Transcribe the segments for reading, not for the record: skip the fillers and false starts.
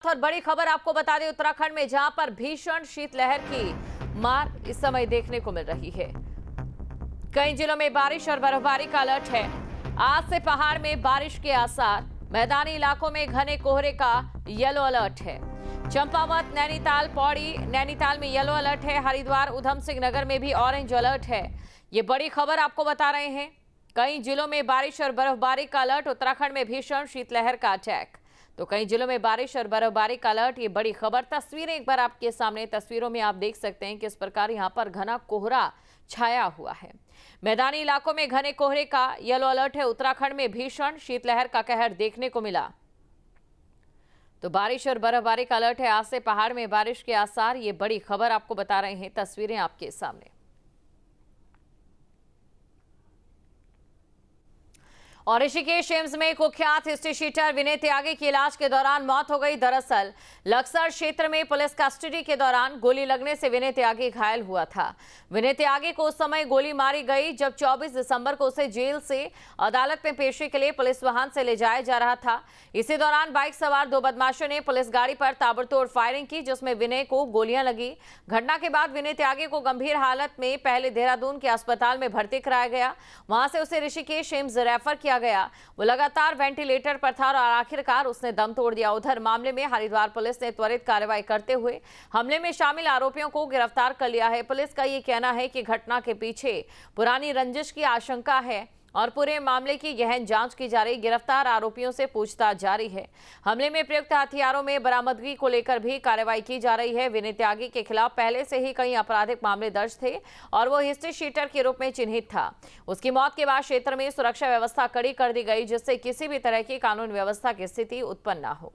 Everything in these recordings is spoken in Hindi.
और बड़ी खबर आपको बता दें, उत्तराखंड में जहां पर भीषण शीतलहर की मार इस समय देखने को मिल रही है। कई जिलों में बारिश और बर्फबारी का अलर्ट है। आज से पहाड़ में बारिश के आसार, मैदानी इलाकों में घने कोहरे का येलो अलर्ट है। चंपावत, नैनीताल, पौड़ी, नैनीताल में येलो अलर्ट है। हरिद्वार, उधम सिंह नगर में भी ऑरेंज अलर्ट है। ये बड़ी खबर आपको बता रहे हैं। कई जिलों में बारिश और बर्फबारी का अलर्ट। उत्तराखंड में भीषण शीतलहर का अटैक। तो कई जिलों में बारिश और बर्फबारी का अलर्ट। ये बड़ी खबर। तस्वीरें एक बार आपके सामने, तस्वीरों में आप देख सकते हैं किस प्रकार यहां पर घना कोहरा छाया हुआ है। मैदानी इलाकों में घने कोहरे का येलो अलर्ट है। उत्तराखंड में भीषण शीतलहर का कहर देखने को मिला। तो बारिश और बर्फबारी का अलर्ट है। आज से पहाड़ में बारिश के आसार। ये बड़ी खबर आपको बता रहे हैं। तस्वीरें आपके सामने। और ऋषिकेश एम्स में कुख्यात हिस्ट्री शीटर विनय त्यागी की इलाज के दौरान मौत हो गई। दरअसल लक्सर क्षेत्र में पुलिस कस्टडी के दौरान गोली लगने से विनय त्यागी घायल हुआ था। विनय त्यागी को उस समय गोली मारी गई जब 24 दिसंबर को उसे जेल से अदालत में पेशी के लिए पुलिस वाहन से ले जाया जा रहा था। इसी दौरान बाइक सवार दो बदमाशों ने पुलिस गाड़ी पर ताबड़तोड़ फायरिंग की, जिसमें विनय को गोलियां लगी। घटना के बाद विनय त्यागी को गंभीर हालत में पहले देहरादून के अस्पताल में भर्ती कराया गया। वहां से उसे ऋषिकेश एम्स रेफर किया गया। वो लगातार वेंटिलेटर पर था और आखिरकार उसने दम तोड़ दिया। उधर मामले में हरिद्वार पुलिस ने त्वरित कार्रवाई करते हुए हमले में शामिल आरोपियों को गिरफ्तार कर लिया है। पुलिस का ये कहना है कि घटना के पीछे पुरानी रंजिश की आशंका है और पूरे मामले की गहन जांच की जा रही। गिरफ्तार आरोपियों से पूछताछ जारी है। हमले में प्रयुक्त हथियारों में बरामदगी को लेकर भी कार्रवाई की जा रही है। विनय त्यागी के खिलाफ पहले से ही कई आपराधिक मामले दर्ज थे और वो हिस्ट्री शीटर के रूप में चिन्हित था। उसकी मौत के बाद क्षेत्र में सुरक्षा व्यवस्था कड़ी कर दी गई, जिससे किसी भी तरह की कानून व्यवस्था की स्थिति उत्पन्न न हो।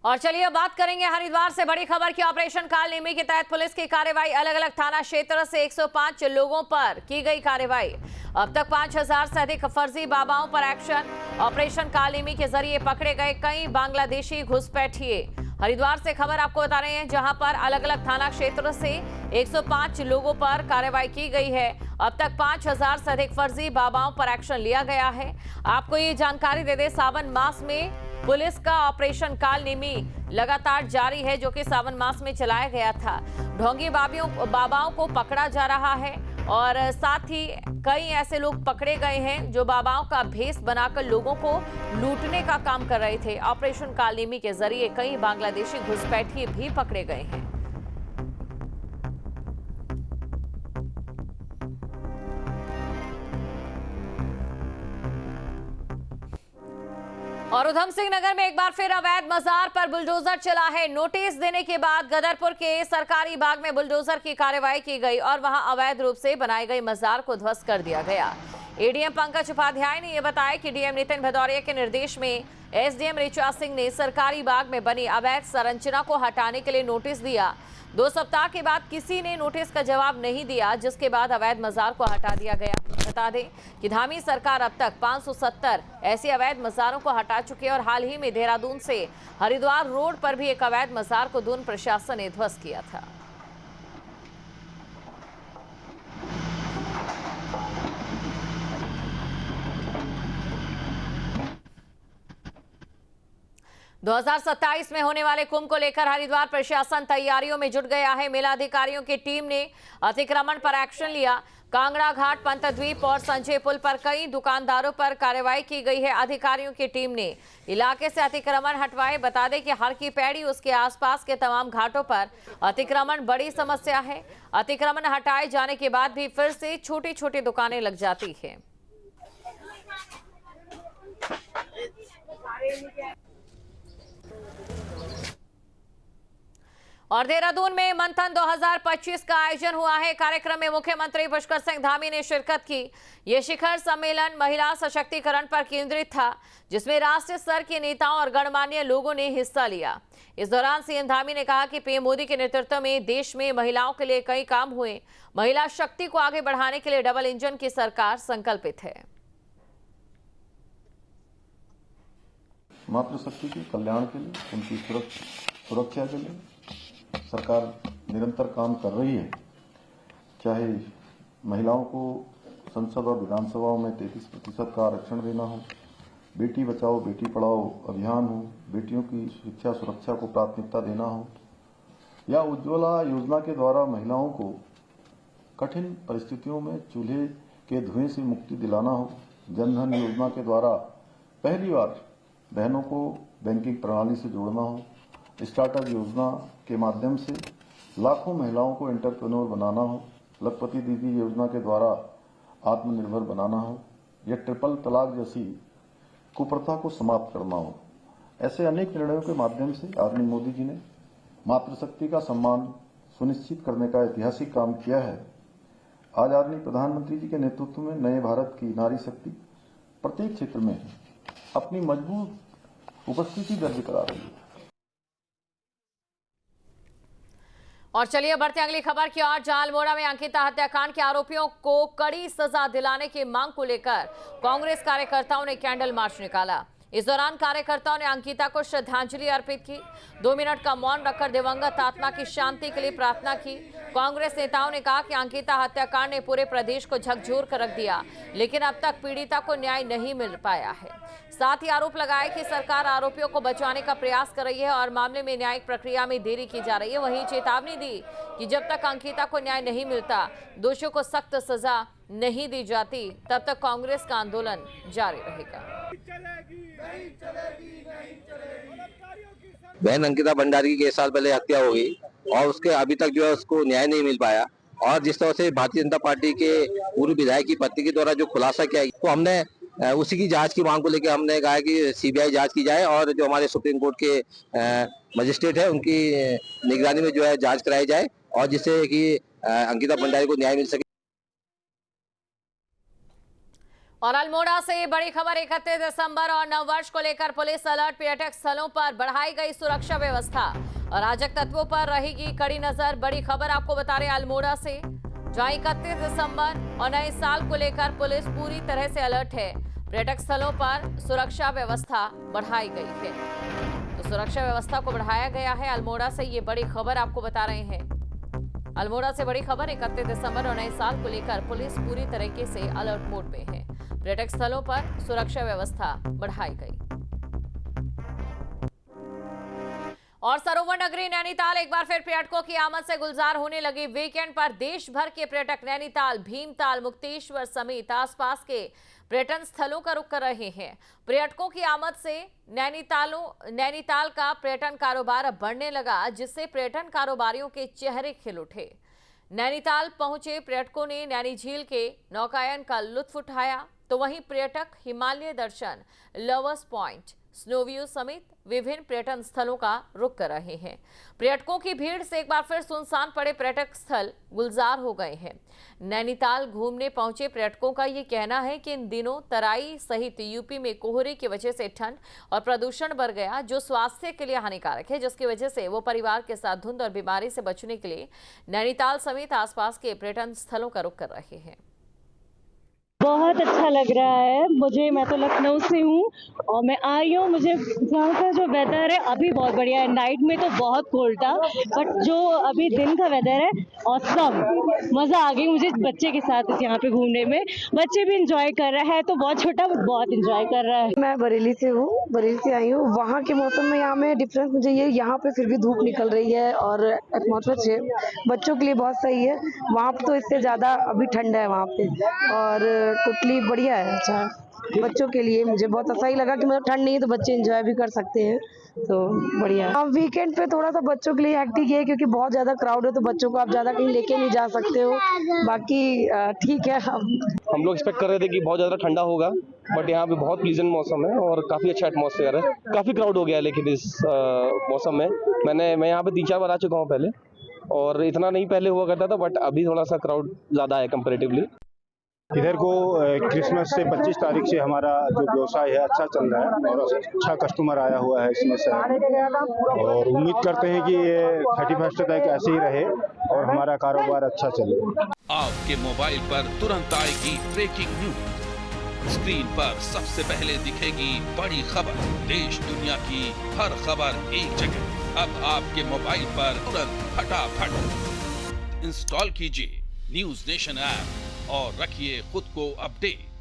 और चलिए अब बात करेंगे हरिद्वार से बड़ी खबर की। ऑपरेशन काल नेमी के तहत पुलिस की कार्रवाई। अलग अलग थाना क्षेत्र से 105 लोगों पर की गई कार्रवाई। अब तक 5000 से अधिक फर्जी बाबाओं पर एक्शन। ऑपरेशन काल नेमी के जरिए पकड़े गए कई बांग्लादेशी घुसपैठिए। हरिद्वार से खबर आपको बता रहे हैं, जहां पर अलग अलग थाना क्षेत्र से 105 लोगों पर कार्रवाई की गई है। अब तक 5000 से अधिक फर्जी बाबाओं पर एक्शन लिया गया है। आपको ये जानकारी दे दे, सावन मास में पुलिस का ऑपरेशन काल नेमी लगातार जारी है, जो कि सावन मास में चलाया गया था। ढोंगी बाबाओं को पकड़ा जा रहा है और साथ ही कई ऐसे लोग पकड़े गए हैं जो बाबाओं का भेष बनाकर लोगों को लूटने का काम कर रहे थे। ऑपरेशन काल नेमी के जरिए कई बांग्लादेशी घुसपैठिए भी पकड़े गए हैं। और उधम सिंह नगर में एक बार फिर अवैध मजार पर बुलडोजर चला है। नोटिस देने के बाद गदरपुर के सरकारी बाग में बुलडोजर की कार्रवाई की गई और वहां अवैध रूप से बनाई गई मजार को ध्वस्त कर दिया गया। एडीएम पंकज उपाध्याय ने यह बताया कि डीएम नितिन भदौरिया के निर्देश में एसडीएम ऋचा सिंह ने सरकारी बाग में बनी अवैध संरचना को हटाने के लिए नोटिस दिया। 2 सप्ताह के बाद किसी ने नोटिस का जवाब नहीं दिया, जिसके बाद अवैध मजार को हटा दिया गया। बता दें कि धामी सरकार अब तक 570 ऐसे अवैध मजारों को हटा चुकी है और हाल ही में देहरादून से हरिद्वार रोड पर भी एक अवैध मजार को दून प्रशासन ने ध्वस्त किया था। दो 2027 में होने वाले कुंभ को लेकर हरिद्वार प्रशासन तैयारियों में जुट गया है। मेला अधिकारियों की टीम ने अतिक्रमण पर एक्शन लिया। कांगड़ा घाट, पंतद्वीप और संजय पुल पर कई दुकानदारों पर कार्रवाई की गई है। अधिकारियों की टीम ने इलाके से अतिक्रमण हटवाए। बता दें कि हर की पैड़ी उसके आसपास के तमाम घाटों पर अतिक्रमण बड़ी समस्या है। अतिक्रमण हटाए जाने के बाद भी फिर से छोटी छोटी दुकानें लग जाती है। और देहरादून में मंथन 2025 का आयोजन हुआ है। कार्यक्रम में मुख्यमंत्री पुष्कर सिंह धामी ने शिरकत की। यह शिखर सम्मेलन महिला सशक्तिकरण पर केंद्रित था, जिसमें राष्ट्रीय स्तर के नेताओं और गणमान्य लोगों ने हिस्सा लिया। इस दौरान सीएम धामी ने कहा कि पीएम मोदी के नेतृत्व में देश में महिलाओं के लिए कई काम हुए। महिला शक्ति को आगे बढ़ाने के लिए डबल इंजन की सरकार संकल्पित है। मातृशक्ति के कल्याण के लिए, उनकी सुरक्षा के लिए सरकार निरंतर काम कर रही है। चाहे महिलाओं को संसद और विधानसभाओं में 33% का आरक्षण देना हो, बेटी बचाओ बेटी पढ़ाओ अभियान हो, बेटियों की शिक्षा सुरक्षा को प्राथमिकता देना हो, या उज्ज्वला योजना के द्वारा महिलाओं को कठिन परिस्थितियों में चूल्हे के धुएं से मुक्ति दिलाना हो, जन धन योजना के द्वारा पहली बार बहनों को बैंकिंग प्रणाली से जोड़ना हो, स्टार्टअप योजना के माध्यम से लाखों महिलाओं को एंटरप्रेन्योर बनाना हो, लखपति दीदी योजना के द्वारा आत्मनिर्भर बनाना हो, या ट्रिपल तलाक जैसी कुप्रथा को समाप्त करना हो। ऐसे अनेक निर्णयों के माध्यम से आदरणीय मोदी जी ने मातृशक्ति का सम्मान सुनिश्चित करने का ऐतिहासिक काम किया है। आज आदरणीय प्रधानमंत्री जी के नेतृत्व में नए भारत की नारी शक्ति प्रत्येक क्षेत्र में अपनी मजबूत उपस्थिति दर्ज करा रही है। और चलिए बढ़ते अगली खबर की ओर, जहां अल्मोड़ा में अंकिता हत्याकांड के आरोपियों को कड़ी सजा दिलाने की मांग को लेकर कांग्रेस कार्यकर्ताओं ने कैंडल मार्च निकाला। इस दौरान कार्यकर्ताओं ने अंकिता को श्रद्धांजलि अर्पित की, 2 मिनट का मौन रखकर दिवंगत आत्मा की शांति के लिए प्रार्थना की। कांग्रेस नेताओं ने कहा कि अंकिता हत्याकांड ने पूरे प्रदेश को झकझोर कर रख दिया, लेकिन अब तक पीड़िता को न्याय नहीं मिल पाया है। साथ ही आरोप लगाया कि सरकार आरोपियों को बचाने का प्रयास कर रही है और मामले में न्यायिक प्रक्रिया में देरी की जा रही है। वहीं चेतावनी दी कि जब तक अंकिता को न्याय नहीं मिलता, दोषियों को सख्त सजा नहीं दी जाती, तब तक कांग्रेस का आंदोलन जारी रहेगा। बहन अंकिता भंडारी की 1 साल पहले हत्या हो गई और उसके अभी तक जो है उसको न्याय नहीं मिल पाया, और जिस तरह से भारतीय जनता पार्टी के पूर्व विधायक की पत्नी के द्वारा जो खुलासा किया, तो हमने उसी की जांच की मांग को लेकर हमने कहा कि सीबीआई जांच की जाए और जो हमारे सुप्रीम कोर्ट के मजिस्ट्रेट है उनकी निगरानी में जो है जांच कराई जाए, और जिससे कि अंकिता भंडारी को न्याय मिल सके। और अल्मोड़ा से बड़ी खबर, 31 दिसंबर और नववर्ष को लेकर पुलिस अलर्ट, पर्यटक स्थलों पर बढ़ाई गई सुरक्षा व्यवस्था और अराजक तत्वों पर रहेगी कड़ी नजर। बड़ी खबर आपको बता रहे हैं अल्मोड़ा से, जहां 31 दिसंबर और नए साल को लेकर पुलिस पूरी तरह से अलर्ट है। पर्यटक स्थलों पर सुरक्षा व्यवस्था बढ़ाई गई है, तो सुरक्षा व्यवस्था को बढ़ाया गया है। अल्मोड़ा से ये बड़ी खबर आपको बता रहे हैं। अल्मोड़ा से बड़ी खबर, 31 दिसंबर और नए साल को लेकर पुलिस पूरी तरीके से अलर्ट मोड में है। पर्यटक स्थलों पर सुरक्षा व्यवस्था बढ़ाई गई। और सरोवर नगरी नैनीताल एक बार फिर पर्यटकों की आमद से गुलजार होने लगी। वीकेंड पर देश भर के पर्यटक नैनीताल, भीमताल, मुक्तेश्वर समेत आसपास के पर्यटन स्थलों का रुख कर रहे हैं। पर्यटकों की आमद से नैनीताल का पर्यटन कारोबार अब बढ़ने लगा, जिससे पर्यटन कारोबारियों के चेहरे खिल उठे। नैनीताल पहुंचे पर्यटकों ने नैनी झील के नौकायन का लुत्फ उठाया, तो वहीं पर्यटक हिमालय दर्शन, लवर्स पॉइंट, स्नोव्यू समेत विभिन्न पर्यटन स्थलों का रुख कर रहे हैं। पर्यटकों की भीड़ से एक बार फिर सुनसान पड़े पर्यटक स्थल गुलजार हो गए हैं। नैनीताल घूमने पहुंचे पर्यटकों का ये कहना है कि इन दिनों तराई सहित यूपी में कोहरे की वजह से ठंड और प्रदूषण बढ़ गया, जो स्वास्थ्य के लिए हानिकारक है, जिसकी वजह से वो परिवार के साथ धुंध और बीमारी से बचने के लिए नैनीताल समेत आसपास के पर्यटन स्थलों का रुख कर रहे हैं। बहुत अच्छा लग रहा है मुझे। मैं तो लखनऊ से हूँ और मैं आई हूँ। मुझे यहाँ का जो वेदर है अभी बहुत बढ़िया है। नाइट में तो बहुत कोल्ड था, बट जो अभी दिन का वेदर है ऑसम, मज़ा आ गई मुझे बच्चे के साथ यहाँ पे घूमने में। बच्चे भी इंजॉय कर रहा है, तो बहुत छोटा बहुत इंजॉय कर रहा है। मैं बरेली से हूँ, बरेली से आई हूँ। वहाँ के मौसम में यहाँ में डिफरेंस मुझे ये, यहाँ पे फिर भी धूप निकल रही है और एटमॉस्फेयर बच्चों के लिए बहुत सही है। वहाँ पे तो इससे ज़्यादा अभी ठंड है वहाँ पे, और टोटली बढ़िया है। अच्छा बच्चों के लिए मुझे बहुत अच्छा ही लगा कि मतलब ठंड नहीं है तो बच्चे एंजॉय भी कर सकते हैं, तो बढ़िया है। वीकेंड पे थोड़ा सा बच्चों के लिए हेक्टिक है क्योंकि बहुत ज़्यादा क्राउड है, तो बच्चों को आप ज़्यादा कहीं लेके नहीं जा सकते हो। बाकी ठीक है। हम लोग एक्सपेक्ट कर रहे थे कि बहुत ज़्यादा ठंडा होगा, बट यहाँ पे बहुत प्लीजेंट मौसम है और काफ़ी अच्छा एटमॉस्फेयर है। काफ़ी क्राउड हो गया है लेकिन इस मौसम में मैं यहाँ पे 3-4 बार आ चुका हूँ पहले, और इतना नहीं पहले हुआ करता था, बट अभी थोड़ा सा क्राउड ज़्यादा है कंपेरेटिवली। इधर को क्रिसमस से 25 तारीख से हमारा जो व्यवसाय है अच्छा चल रहा है और अच्छा कस्टमर आया हुआ है इसमें से, और उम्मीद करते हैं कि ये 31 तक ऐसे ही रहे और हमारा कारोबार अच्छा चले। आपके मोबाइल पर तुरंत आएगी ब्रेकिंग न्यूज, स्क्रीन पर सबसे पहले दिखेगी बड़ी खबर, देश दुनिया की हर खबर एक जगह। अब आपके मोबाइल पर तुरंत फटाफट इंस्टॉल कीजिए न्यूज नेशन ऐप। और रखिए खुद को अपडेट।